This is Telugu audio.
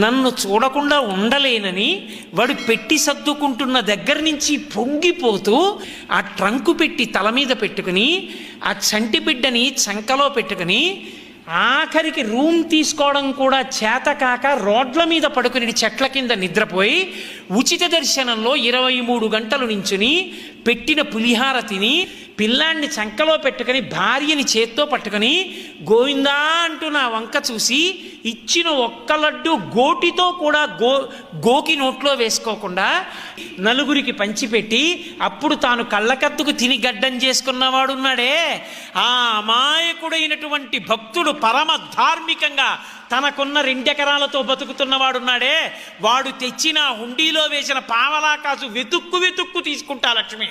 నన్ను చూడకుండా ఉండలేనని వాడు పెట్టి సర్దుకుంటున్న దగ్గర నుంచి పొంగిపోతూ ఆ ట్రంకు పెట్టి తల మీద పెట్టుకుని ఆ చంటి బిడ్డని చంకలో పెట్టుకుని ఆఖరికి రూమ్ తీసుకోవడం కూడా చేతకాక రోడ్ల మీద పడుకుని చెట్ల కింద నిద్రపోయి ఉచిత దర్శనంలో 23 గంటలు నించుని పెట్టిన పులిహార తిని పిల్లాన్ని చంకలో పెట్టుకుని భార్యని చేత్తో పట్టుకుని గోవిందా అంటూ నా వంక చూసి ఇచ్చిన ఒక్క లడ్డు గోటితో కూడా గోకి నోట్లో వేసుకోకుండా నలుగురికి పంచిపెట్టి అప్పుడు తాను కళ్ళకత్తుకు తిని గడ్డం చేసుకున్నవాడున్నాడే, ఆ అమాయకుడైనటువంటి భక్తుడు పరమ ధార్మికంగా తనకున్న 2 ఎకరాలతో బతుకుతున్నవాడున్నాడే, వాడు తెచ్చిన హుండీలో వేసిన పావలా కాసు వెతుక్కు వెతుక్కు తీసుకుంటా లక్ష్మి.